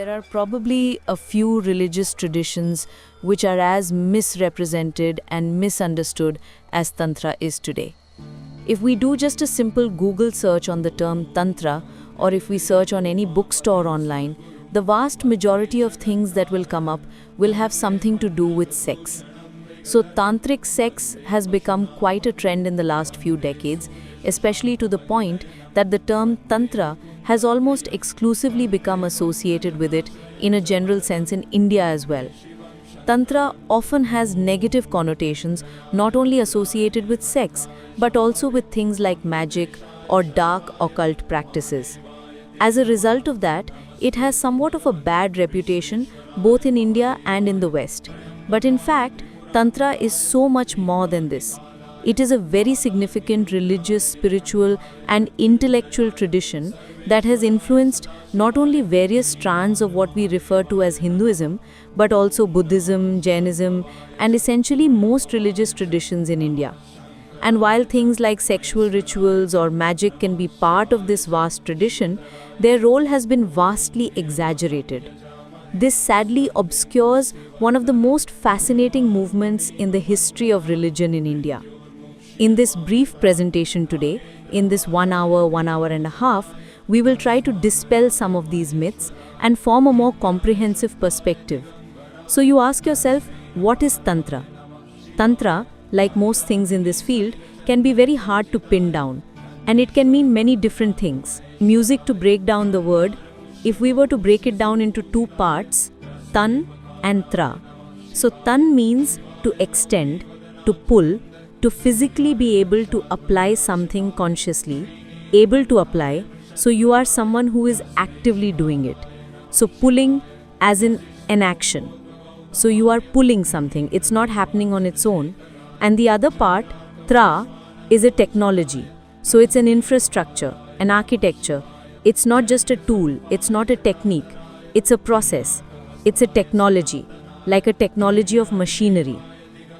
There are probably a few religious traditions which are as misrepresented and misunderstood as Tantra is today. If we do just a simple Google search on the term Tantra, or if we search on any bookstore online, the vast majority of things that will come up will have something to do with sex. So tantric sex has become quite a trend in the last few decades, especially to the point that the term Tantra has almost exclusively become associated with it in a general sense in India as well. Tantra often has negative connotations not only associated with sex, but also with things like magic or dark occult practices. As a result of that, it has somewhat of a bad reputation both in India and in the West. But in fact, Tantra is so much more than this. It is a very significant religious, spiritual, and intellectual tradition that has influenced not only various strands of what we refer to as Hinduism, but also Buddhism, Jainism, and essentially most religious traditions in India. And while things like sexual rituals or magic can be part of this vast tradition, their role has been vastly exaggerated. This sadly obscures one of the most fascinating movements in the history of religion in India. In this brief presentation today, in this 1 hour, 1 hour and a half, we will try to dispel some of these myths and form a more comprehensive perspective. So you ask yourself, what is Tantra? Tantra, like most things in this field, can be very hard to pin down, and it can mean many different things. Music, to break down the word, if we were to break it down into two parts, Tan and Tra. So Tan means to extend, to pull, to physically be able to apply something consciously, able to apply, so you are someone who is actively doing it. So pulling as in an action. So you are pulling something, it's not happening on its own. And the other part, Tra, is a technology. So it's an infrastructure, an architecture. It's not just a tool, it's not a technique, it's a process. It's a technology, like a technology of machinery.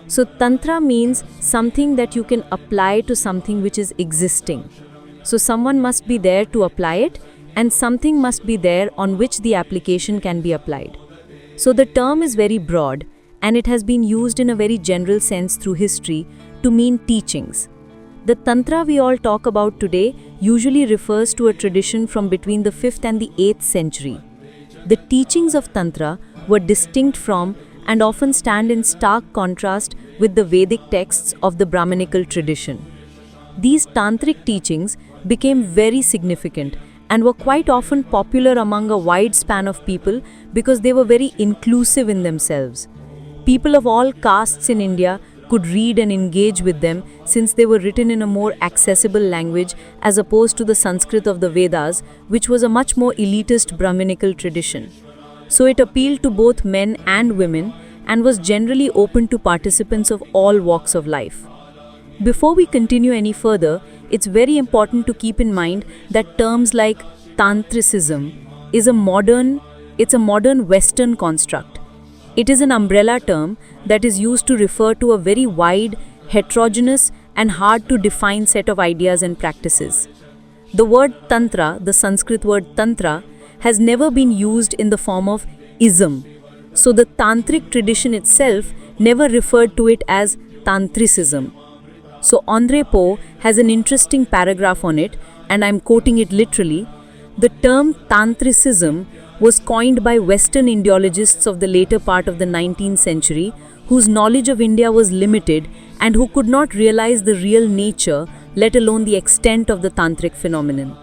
So Tantra means something that you can apply to something which is existing. So someone must be there to apply it, and something must be there on which the application can be applied. So the term is very broad, and it has been used in a very general sense through history to mean teachings. The Tantra we all talk about today usually refers to a tradition from between the 5th and the 8th century. The teachings of Tantra were distinct from and often stand in stark contrast with the Vedic texts of the Brahmanical tradition. These tantric teachings became very significant and were quite often popular among a wide span of people because they were very inclusive in themselves. People of all castes in India could read and engage with them since they were written in a more accessible language as opposed to the Sanskrit of the Vedas, which was a much more elitist Brahminical tradition. So it appealed to both men and women and was generally open to participants of all walks of life. Before we continue any further, it's very important to keep in mind that terms like Tantricism is a modern Western construct. It is an umbrella term that is used to refer to a very wide, heterogeneous and hard to define set of ideas and practices. The word Tantra, the Sanskrit word Tantra, has never been used in the form of ism. So the tantric tradition itself never referred to it as Tantricism. So Andre Poe has an interesting paragraph on it, and I'm quoting it literally. The term Tantricism was coined by Western Indiologists of the later part of the 19th century, whose knowledge of India was limited and who could not realize the real nature, let alone the extent of the tantric phenomenon.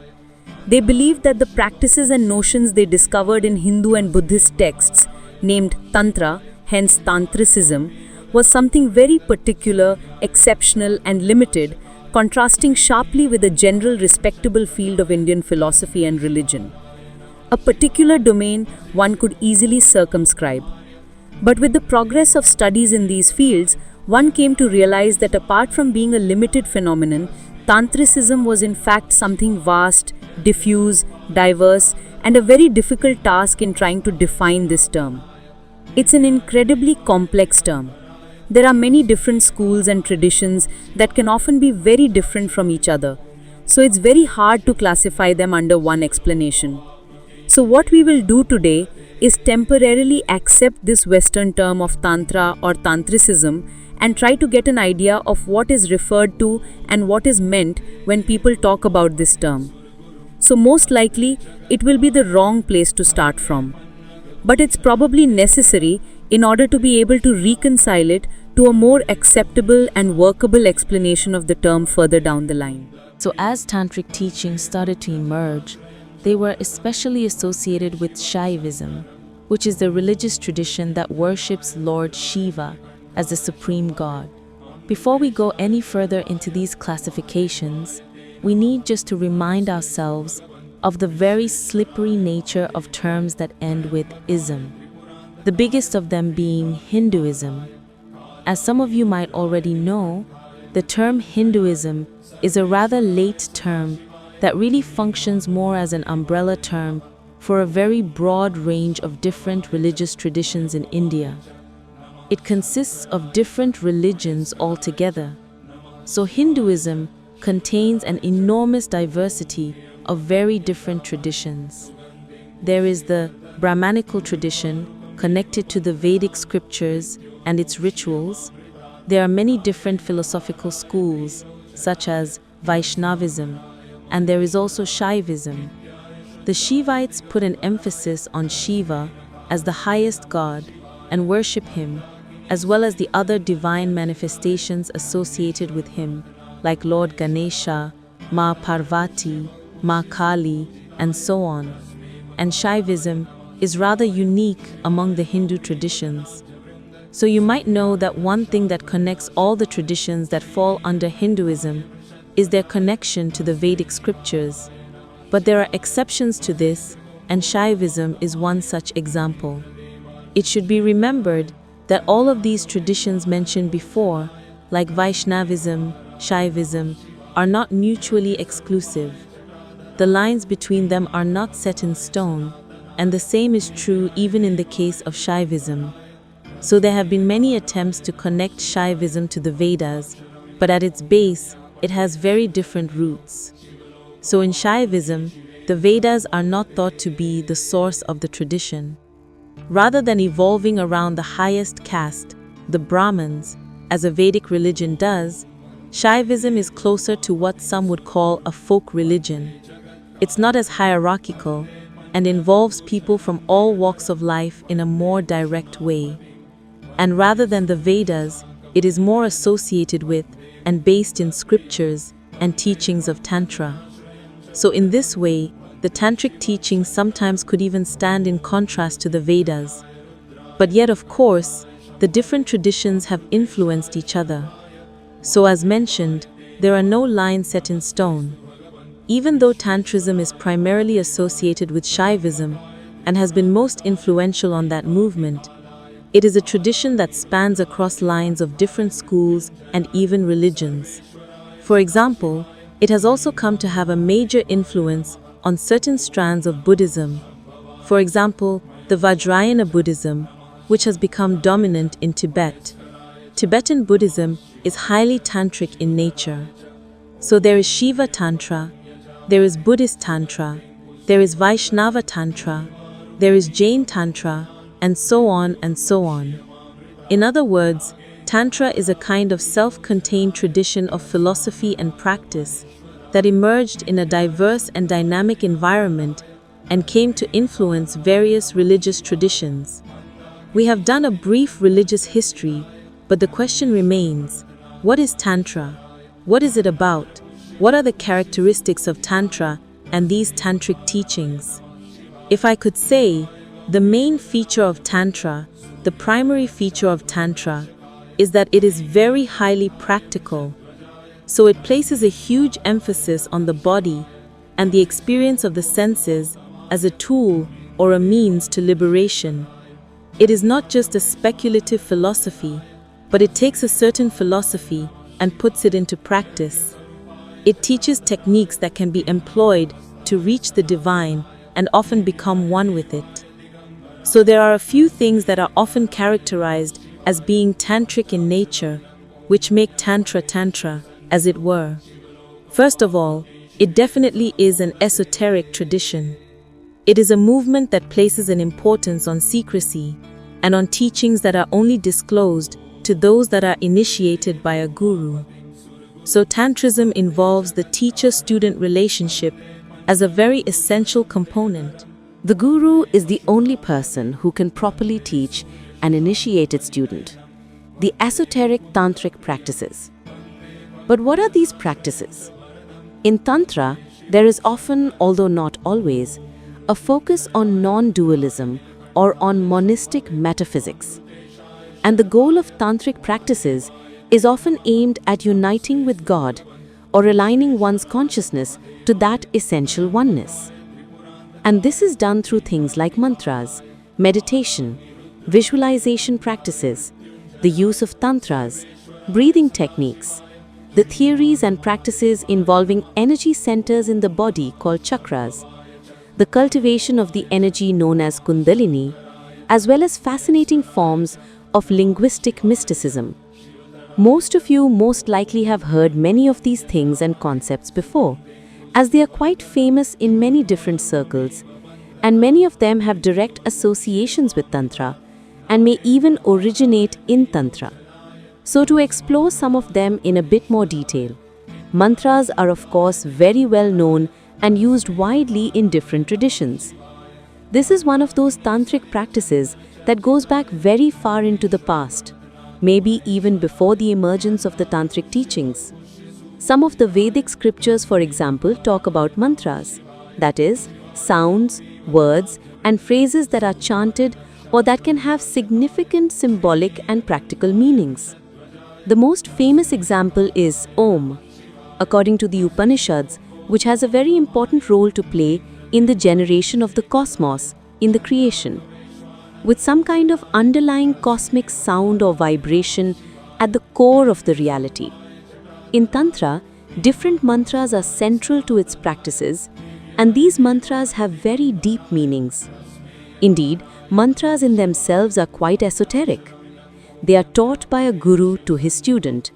They believed that the practices and notions they discovered in Hindu and Buddhist texts, named Tantra, hence Tantricism, was something very particular, exceptional and limited, contrasting sharply with the general respectable field of Indian philosophy and religion. A particular domain one could easily circumscribe. But with the progress of studies in these fields, one came to realize that apart from being a limited phenomenon, Tantricism was in fact something vast, diffuse, diverse, and a very difficult task in trying to define this term. It's an incredibly complex term. There are many different schools and traditions that can often be very different from each other, so it's very hard to classify them under one explanation. So what we will do today is temporarily accept this Western term of Tantra or Tantricism and try to get an idea of what is referred to and what is meant when people talk about this term. So most likely, it will be the wrong place to start from. But it's probably necessary in order to be able to reconcile it to a more acceptable and workable explanation of the term further down the line. So as tantric teachings started to emerge, they were especially associated with Shaivism, which is the religious tradition that worships Lord Shiva as the supreme god. Before we go any further into these classifications, we need just to remind ourselves of the very slippery nature of terms that end with ism, the biggest of them being Hinduism. As some of you might already know, the term Hinduism is a rather late term that really functions more as an umbrella term for a very broad range of different religious traditions in India. It consists of different religions altogether. So Hinduism contains an enormous diversity of very different traditions. There is the Brahmanical tradition connected to the Vedic scriptures and its rituals. There are many different philosophical schools, such as Vaishnavism, and there is also Shaivism. The Shivites put an emphasis on Shiva as the highest god and worship him, as well as the other divine manifestations associated with him, like Lord Ganesha, Ma Parvati, Ma Kali, and so on. And Shaivism is rather unique among the Hindu traditions. So you might know that one thing that connects all the traditions that fall under Hinduism is their connection to the Vedic scriptures. But there are exceptions to this, and Shaivism is one such example. It should be remembered that all of these traditions mentioned before, like Vaishnavism, Shaivism, are not mutually exclusive. The lines between them are not set in stone, and the same is true even in the case of Shaivism. So there have been many attempts to connect Shaivism to the Vedas, but at its base, it has very different roots. So in Shaivism, the Vedas are not thought to be the source of the tradition. Rather than evolving around the highest caste, the Brahmins, as a Vedic religion does, Shaivism is closer to what some would call a folk religion. It's not as hierarchical and involves people from all walks of life in a more direct way. And rather than the Vedas, it is more associated with and based in scriptures and teachings of Tantra. So in this way, the Tantric teachings sometimes could even stand in contrast to the Vedas. But yet, of course, the different traditions have influenced each other. So as mentioned, there are no lines set in stone. Even though Tantrism is primarily associated with Shaivism and has been most influential on that movement, it is a tradition that spans across lines of different schools and even religions. For example, it has also come to have a major influence on certain strands of Buddhism. For example, the Vajrayana Buddhism, which has become dominant in Tibet. Tibetan Buddhism is highly tantric in nature. So there is Shiva Tantra, there is Buddhist Tantra, there is Vaishnava Tantra, there is Jain Tantra, and so on and so on. In other words, Tantra is a kind of self-contained tradition of philosophy and practice that emerged in a diverse and dynamic environment and came to influence various religious traditions. We have done a brief religious history, but the question remains, what is Tantra? What is it about? What are the characteristics of Tantra and these tantric teachings? If I could say, the main feature of Tantra, the primary feature of Tantra, is that it is very highly practical. So it places a huge emphasis on the body and the experience of the senses as a tool or a means to liberation. It is not just a speculative philosophy, but it takes a certain philosophy and puts it into practice. It teaches techniques that can be employed to reach the divine and often become one with it. So there are a few things that are often characterized as being tantric in nature, which make Tantra Tantra, as it were. First of all, it definitely is an esoteric tradition. It is a movement that places an importance on secrecy and on teachings that are only disclosed to those that are initiated by a guru. So Tantrism involves the teacher-student relationship as a very essential component. The guru is the only person who can properly teach an initiated student the esoteric tantric practices. But what are these practices? In Tantra, there is often, although not always, a focus on non-dualism or on monistic metaphysics. And the goal of tantric practices is often aimed at uniting with God or aligning one's consciousness to that essential oneness. And this is done through things like mantras, meditation, visualization practices, the use of tantras, breathing techniques, the theories and practices involving energy centers in the body called chakras, the cultivation of the energy known as kundalini, as well as fascinating forms of linguistic mysticism. Most of you most likely have heard many of these things and concepts before, as they are quite famous in many different circles, and many of them have direct associations with Tantra and may even originate in Tantra. So to explore some of them in a bit more detail, mantras are of course very well known and used widely in different traditions. This is one of those tantric practices that goes back very far into the past, maybe even before the emergence of the tantric teachings. Some of the Vedic scriptures, for example, talk about mantras, that is, sounds, words, and phrases that are chanted or that can have significant symbolic and practical meanings. The most famous example is Om, according to the Upanishads, which has a very important role to play in the generation of the cosmos, in the creation, with some kind of underlying cosmic sound or vibration at the core of the reality. In Tantra, different mantras are central to its practices, and these mantras have very deep meanings. Indeed, mantras in themselves are quite esoteric. They are taught by a guru to his student,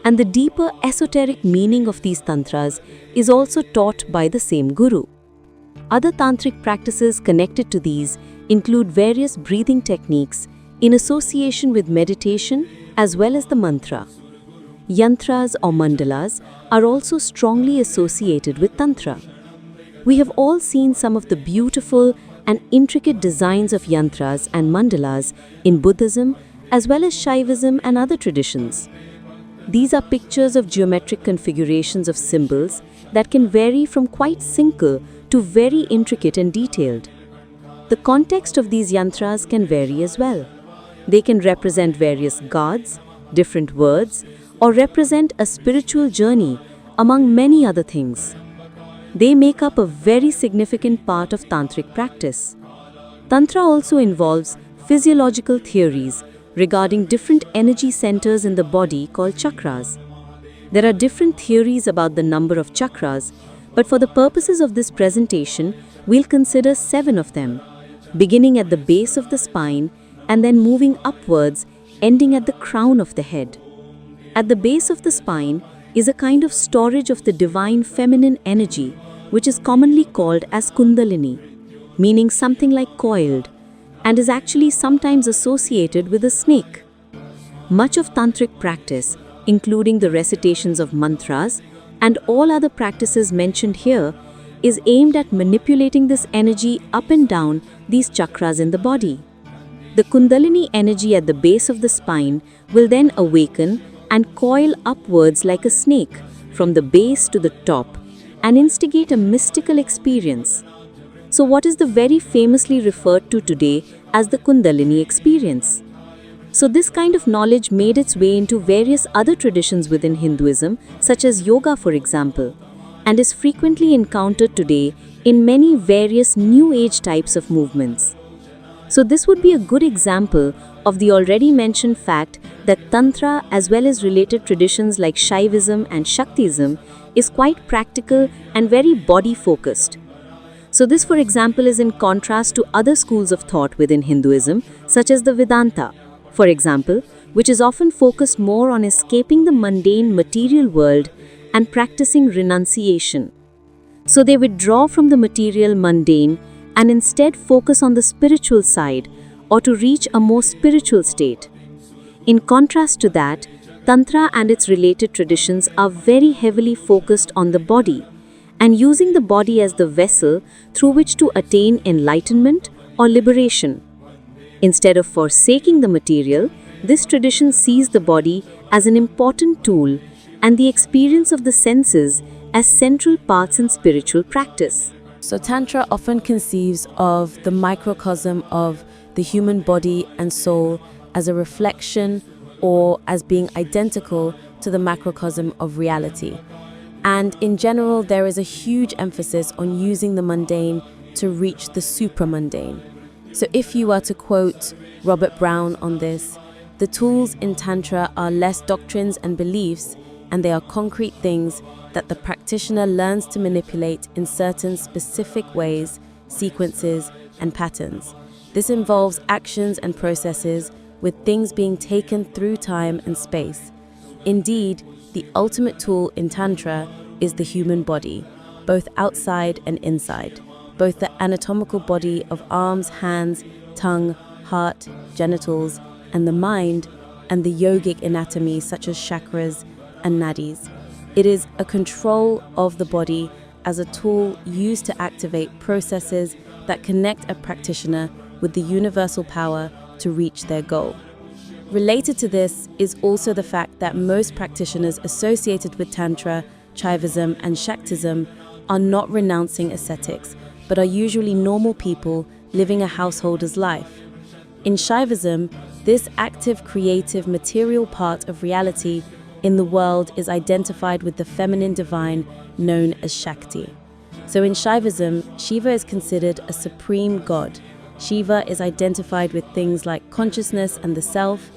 and the deeper esoteric meaning of these tantras is also taught by the same guru. Other tantric practices connected to these include various breathing techniques in association with meditation as well as the mantra. Yantras or mandalas are also strongly associated with Tantra. We have all seen some of the beautiful and intricate designs of yantras and mandalas in Buddhism as well as Shaivism and other traditions. These are pictures of geometric configurations of symbols that can vary from quite simple to very intricate and detailed. The context of these yantras can vary as well. They can represent various gods, different words, or represent a spiritual journey, among many other things. They make up a very significant part of tantric practice. Tantra also involves physiological theories regarding different energy centers in the body called chakras. There are different theories about the number of chakras, but for the purposes of this presentation, we'll consider 7 of them, beginning at the base of the spine and then moving upwards, ending at the crown of the head. At the base of the spine is a kind of storage of the divine feminine energy, which is commonly called as kundalini, meaning something like coiled, and is actually sometimes associated with a snake. Much of tantric practice, including the recitations of mantras and all other practices mentioned here, is aimed at manipulating this energy up and down these chakras in the body. The kundalini energy at the base of the spine will then awaken and coil upwards like a snake from the base to the top and instigate a mystical experience. So what is the very famously referred to today as the Kundalini experience? So this kind of knowledge made its way into various other traditions within Hinduism, such as yoga for example, and is frequently encountered today in many various New Age types of movements. So this would be a good example of the already mentioned fact that Tantra as well as related traditions like Shaivism and Shaktism is quite practical and very body-focused. So this, for example, is in contrast to other schools of thought within Hinduism, such as the Vedanta, for example, which is often focused more on escaping the mundane material world and practicing renunciation. So they withdraw from the material mundane and instead focus on the spiritual side or to reach a more spiritual state. In contrast to that, Tantra and its related traditions are very heavily focused on the body and using the body as the vessel through which to attain enlightenment or liberation. Instead of forsaking the material, this tradition sees the body as an important tool and the experience of the senses as central parts in spiritual practice. So Tantra often conceives of the microcosm of the human body and soul as a reflection or as being identical to the macrocosm of reality. And in general, there is a huge emphasis on using the mundane to reach the supramundane. So if you were to quote Robert Brown on this, the tools in Tantra are less doctrines and beliefs, and they are concrete things that the practitioner learns to manipulate in certain specific ways, sequences, and patterns. This involves actions and processes with things being taken through time and space. Indeed, the ultimate tool in Tantra is the human body, both outside and inside, both the anatomical body of arms, hands, tongue, heart, genitals, and the mind, and the yogic anatomy such as chakras and nadis. It is a control of the body as a tool used to activate processes that connect a practitioner with the universal power to reach their goal. Related to this is also the fact that most practitioners associated with Tantra, Shaivism, and Shaktism are not renouncing ascetics, but are usually normal people living a householder's life. In Shaivism, this active, creative, material part of reality in the world is identified with the feminine divine known as Shakti. So in Shaivism, Shiva is considered a supreme god. Shiva is identified with things like consciousness and the self,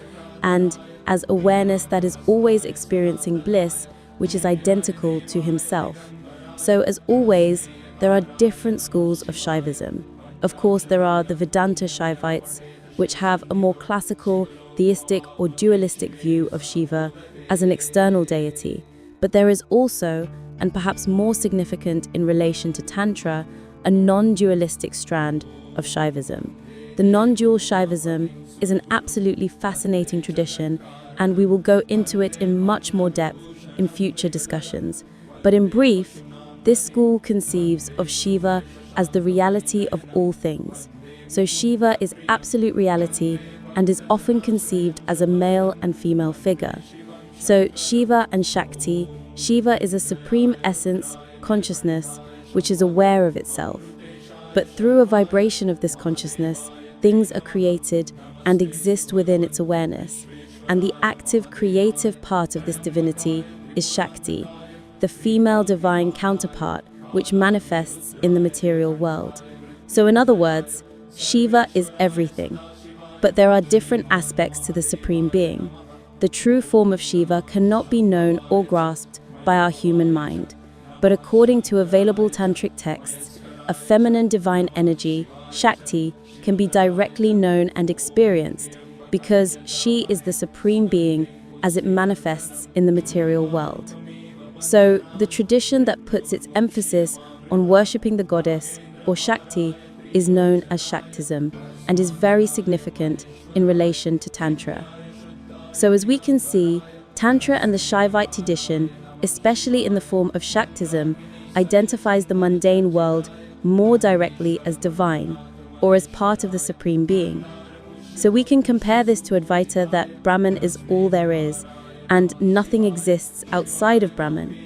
and as awareness that is always experiencing bliss, which is identical to himself. So as always, there are different schools of Shaivism. Of course, there are the Vedanta Shaivites, which have a more classical, theistic or dualistic view of Shiva as an external deity. But there is also, and perhaps more significant in relation to Tantra, a non-dualistic strand of Shaivism. The non-dual Shaivism is an absolutely fascinating tradition, and we will go into it in much more depth in future discussions. But in brief, this school conceives of Shiva as the reality of all things. So Shiva is absolute reality and is often conceived as a male and female figure. So Shiva and Shakti, Shiva is a supreme essence, consciousness, which is aware of itself. But through a vibration of this consciousness, things are created and exist within its awareness. And the active, creative part of this divinity is Shakti, the female divine counterpart, which manifests in the material world. So in other words, Shiva is everything. But there are different aspects to the Supreme Being. The true form of Shiva cannot be known or grasped by our human mind. But according to available tantric texts, a feminine divine energy, Shakti, can be directly known and experienced because she is the Supreme Being as it manifests in the material world. So the tradition that puts its emphasis on worshipping the goddess, or Shakti, is known as Shaktism and is very significant in relation to Tantra. So as we can see, Tantra and the Shaivite tradition, especially in the form of Shaktism, identifies the mundane world more directly as divine, or as part of the Supreme Being. So we can compare this to Advaita, that Brahman is all there is, and nothing exists outside of Brahman.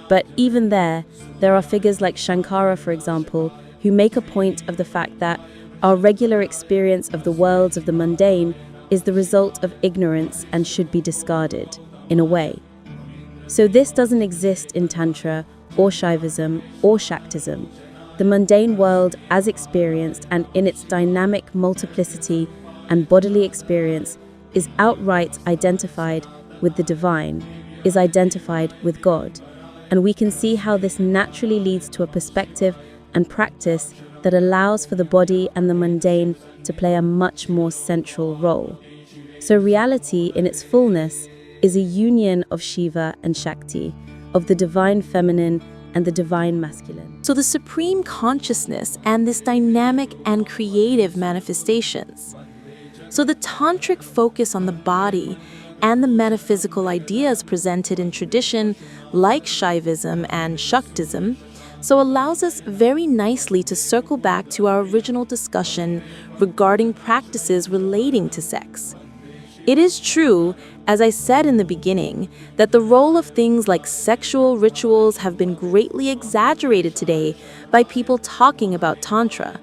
But even there are figures like Shankara, for example, who make a point of the fact that our regular experience of the worlds of the mundane is the result of ignorance and should be discarded, in a way. So this doesn't exist in Tantra, or Shaivism, or Shaktism. The mundane world as experienced and in its dynamic multiplicity and bodily experience is outright identified with the divine, is identified with God. And we can see how this naturally leads to a perspective and practice that allows for the body and the mundane to play a much more central role. So reality in its fullness is a union of Shiva and Shakti, of the divine feminine and the divine masculine. So the supreme consciousness and this dynamic and creative manifestations. So the tantric focus on the body and the metaphysical ideas presented in tradition like Shaivism and Shaktism so allows us very nicely to circle back to our original discussion regarding practices relating to sex. It is true, as I said in the beginning, that the role of things like sexual rituals have been greatly exaggerated today by people talking about Tantra.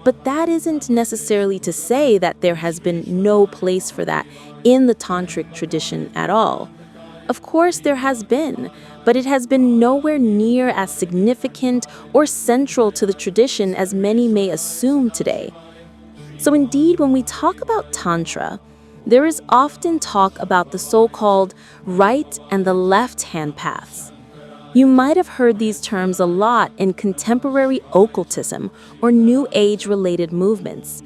But that isn't necessarily to say that there has been no place for that in the Tantric tradition at all. Of course, there has been, but it has been nowhere near as significant or central to the tradition as many may assume today. So indeed, when we talk about Tantra, there is often talk about the so-called right and the left-hand paths. You might have heard these terms a lot in contemporary occultism or New Age-related movements,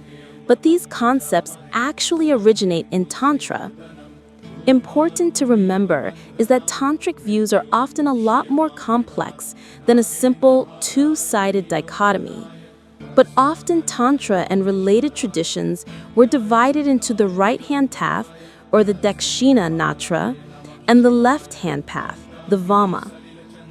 but these concepts actually originate in Tantra. Important to remember is that Tantric views are often a lot more complex than a simple two-sided dichotomy. But often Tantra and related traditions were divided into the right-hand path, or the Dakshina Natra, and the left-hand path, the Vama.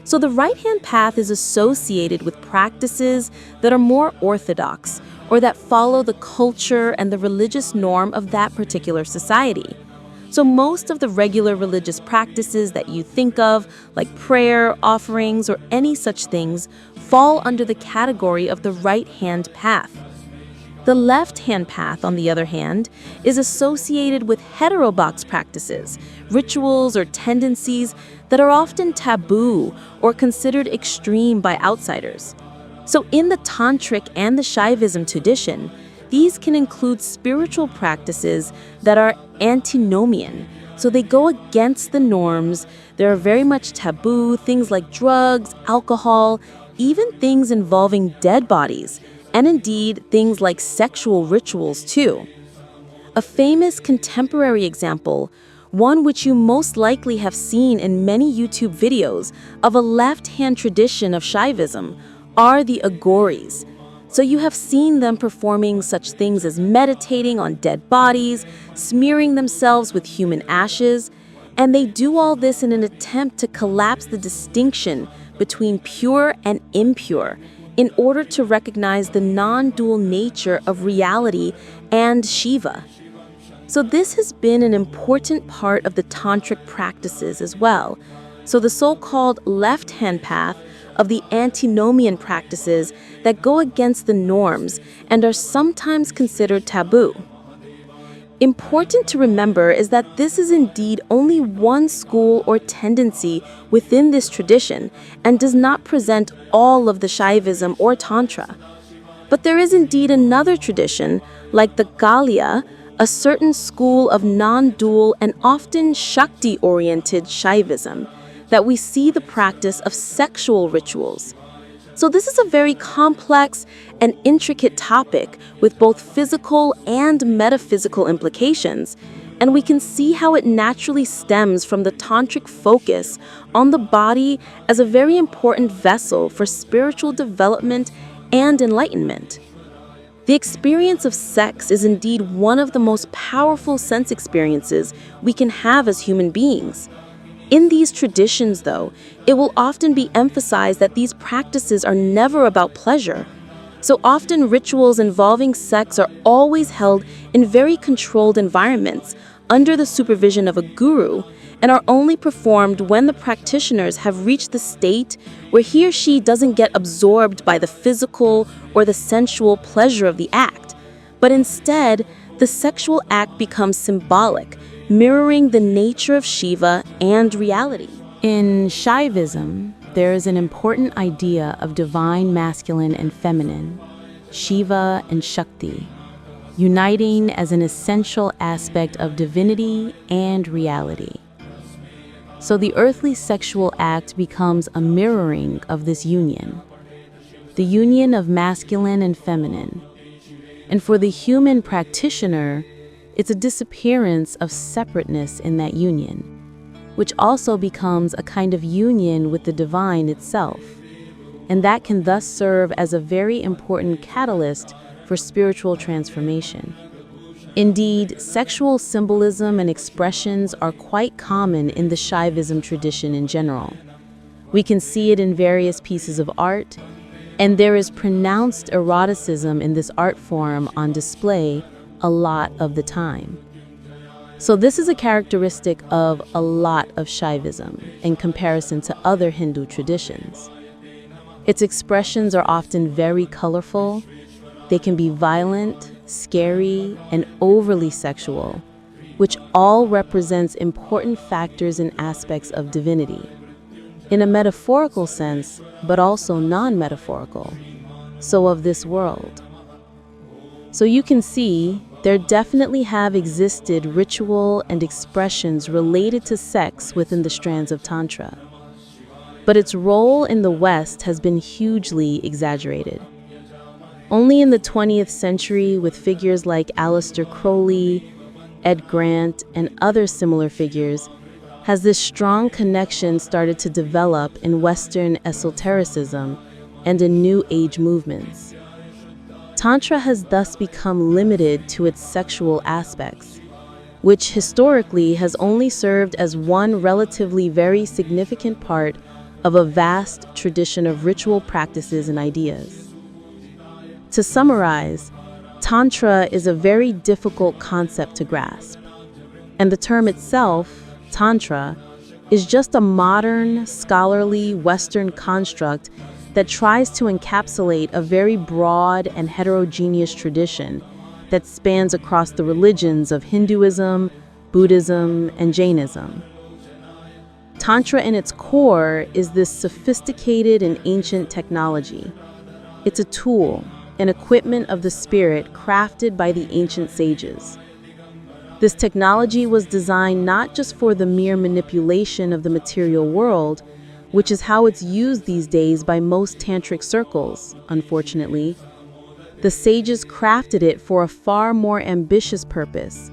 So the right-hand path is associated with practices that are more orthodox or that follow the culture and the religious norm of that particular society. So most of the regular religious practices that you think of, like prayer, offerings, or any such things, fall under the category of the right-hand path. The left-hand path, on the other hand, is associated with heterodox practices, rituals, or tendencies that are often taboo or considered extreme by outsiders. So in the Tantric and the Shaivism tradition, these can include spiritual practices that are antinomian, so they go against the norms. They are very much taboo, things like drugs, alcohol, even things involving dead bodies, and indeed things like sexual rituals too. A famous contemporary example, one which you most likely have seen in many YouTube videos of a left-hand tradition of Shaivism, are the Aghoris. So you have seen them performing such things as meditating on dead bodies, smearing themselves with human ashes, and they do all this in an attempt to collapse the distinction between pure and impure in order to recognize the non-dual nature of reality and Shiva. So this has been an important part of the Tantric practices as well. So the so-called left-hand path of the antinomian practices that go against the norms and are sometimes considered taboo. Important to remember is that this is indeed only one school or tendency within this tradition and does not present all of the Shaivism or Tantra. But there is indeed another tradition, like the Galya, a certain school of non-dual and often Shakti-oriented Shaivism, that we see the practice of sexual rituals. So this is a very complex and intricate topic with both physical and metaphysical implications, and we can see how it naturally stems from the tantric focus on the body as a very important vessel for spiritual development and enlightenment. The experience of sex is indeed one of the most powerful sense experiences we can have as human beings. In these traditions, though, it will often be emphasized that these practices are never about pleasure. So often rituals involving sex are always held in very controlled environments under the supervision of a guru and are only performed when the practitioners have reached the state where he or she doesn't get absorbed by the physical or the sensual pleasure of the act, but instead, the sexual act becomes symbolic, mirroring the nature of Shiva and reality. In Shaivism, there is an important idea of divine masculine and feminine, Shiva and Shakti, uniting as an essential aspect of divinity and reality. So the earthly sexual act becomes a mirroring of this union, the union of masculine and feminine. And for the human practitioner, it's a disappearance of separateness in that union, which also becomes a kind of union with the divine itself. and that can thus serve as a very important catalyst for spiritual transformation. Indeed, sexual symbolism and expressions are quite common in the Shaivism tradition in general. We can see it in various pieces of art, and there is pronounced eroticism in this art form on display a lot of the time. So this is a characteristic of a lot of Shaivism in comparison to other Hindu traditions. Its expressions are often very colorful. They can be violent, scary, and overly sexual, which all represents important factors and aspects of divinity, in a metaphorical sense, but also non-metaphorical, so of this world. So you can see, there definitely have existed ritual and expressions related to sex within the strands of Tantra. But its role in the West has been hugely exaggerated. Only in the 20th century, with figures like Aleister Crowley, Ed Grant, and other similar figures, has this strong connection started to develop in Western esotericism and in New Age movements. Tantra has thus become limited to its sexual aspects, which historically has only served as one relatively very significant part of a vast tradition of ritual practices and ideas. To summarize, Tantra is a very difficult concept to grasp, and the term itself, Tantra, is just a modern, scholarly Western construct that tries to encapsulate a very broad and heterogeneous tradition that spans across the religions of Hinduism, Buddhism, and Jainism. Tantra in its core is this sophisticated and ancient technology. It's a tool, an equipment of the spirit crafted by the ancient sages. This technology was designed not just for the mere manipulation of the material world, which is how it's used these days by most tantric circles, unfortunately. The sages crafted it for a far more ambitious purpose: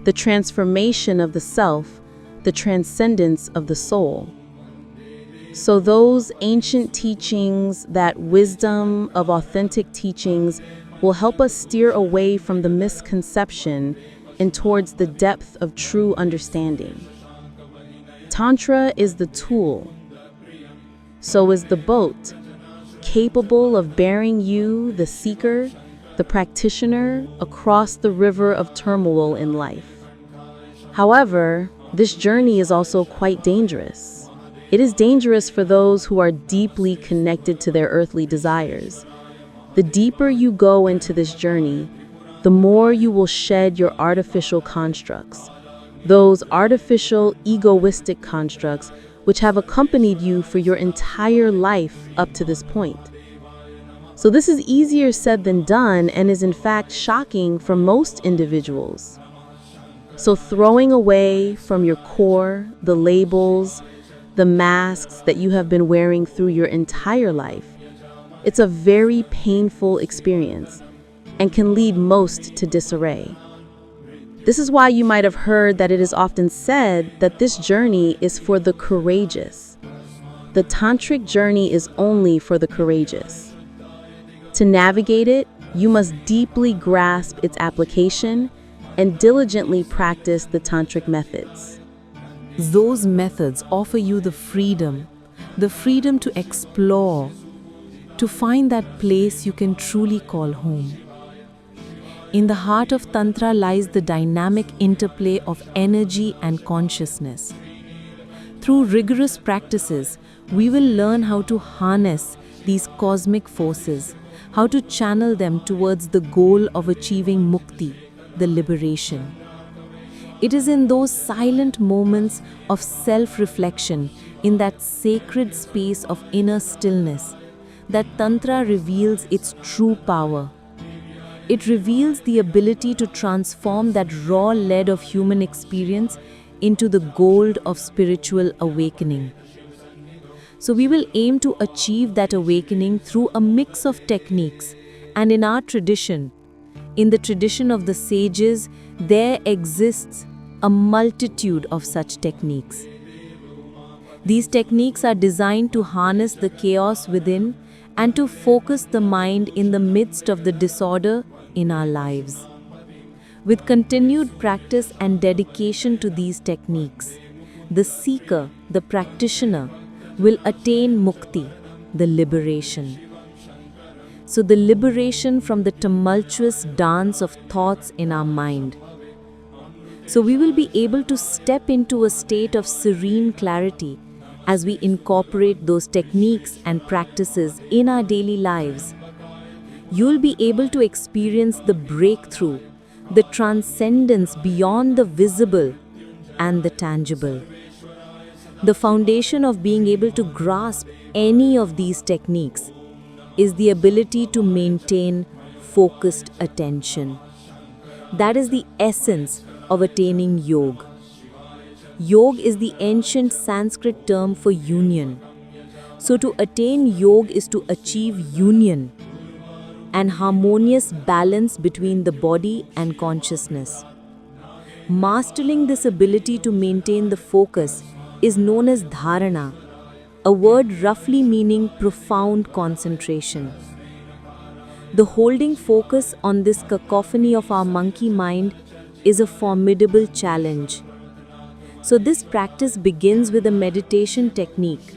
the transformation of the self, the transcendence of the soul. So those ancient teachings, that wisdom of authentic teachings, will help us steer away from the misconception and towards the depth of true understanding. Tantra is the tool. So is the boat, capable of bearing you, the seeker, the practitioner, across the river of turmoil in life. However, this journey is also quite dangerous. It is dangerous for those who are deeply connected to their earthly desires. The deeper you go into this journey, the more you will shed your artificial constructs, those artificial, egoistic constructs which have accompanied you for your entire life up to this point. So this is easier said than done and is in fact shocking for most individuals. So throwing away from your core the labels, the masks that you have been wearing through your entire life, it's a very painful experience and can lead most to disarray. This is why you might have heard that it is often said that this journey is for the courageous. The tantric journey is only for the courageous. To navigate it, you must deeply grasp its application and diligently practice the tantric methods. Those methods offer you the freedom to explore, to find that place you can truly call home. In the heart of Tantra lies the dynamic interplay of energy and consciousness. Through rigorous practices, we will learn how to harness these cosmic forces, how to channel them towards the goal of achieving mukti, the liberation. It is in those silent moments of self-reflection, in that sacred space of inner stillness, that Tantra reveals its true power. It reveals the ability to transform that raw lead of human experience into the gold of spiritual awakening. So we will aim to achieve that awakening through a mix of techniques, and in our tradition, in the tradition of the sages, there exists a multitude of such techniques. These techniques are designed to harness the chaos within and to focus the mind in the midst of the disorder in our lives. With continued practice and dedication to these techniques, the seeker, the practitioner, will attain mukti, the liberation. So the liberation from the tumultuous dance of thoughts in our mind. So we will be able to step into a state of serene clarity as we incorporate those techniques and practices in our daily lives. You'll be able to experience the breakthrough, the transcendence beyond the visible and the tangible. The foundation of being able to grasp any of these techniques is the ability to maintain focused attention. That is the essence of attaining yoga. Yoga is the ancient Sanskrit term for union. So to attain yoga is to achieve union and harmonious balance between the body and consciousness. Mastering this ability to maintain the focus is known as dharana, a word roughly meaning profound concentration. The holding focus on this cacophony of our monkey mind is a formidable challenge. So this practice begins with a meditation technique.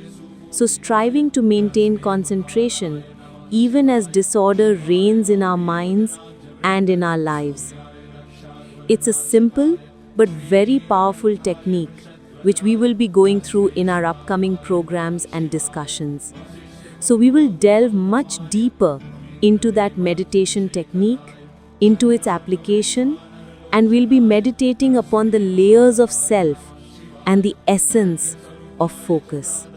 So striving to maintain concentration even as disorder reigns in our minds and in our lives. It's a simple but very powerful technique which we will be going through in our upcoming programs and discussions. So we will delve much deeper into that meditation technique, into its application, and we'll be meditating upon the layers of self and the essence of focus.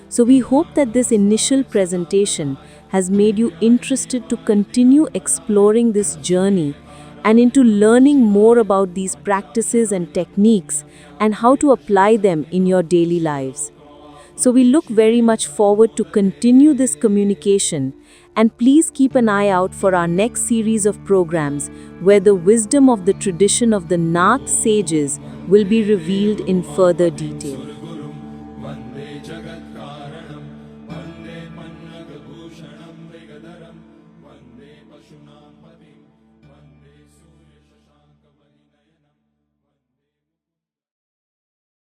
So we hope that this initial presentation has made you interested to continue exploring this journey and into learning more about these practices and techniques and how to apply them in your daily lives. So we look very much forward to continue this communication, and please keep an eye out for our next series of programs where the wisdom of the tradition of the Nath sages will be revealed in further detail.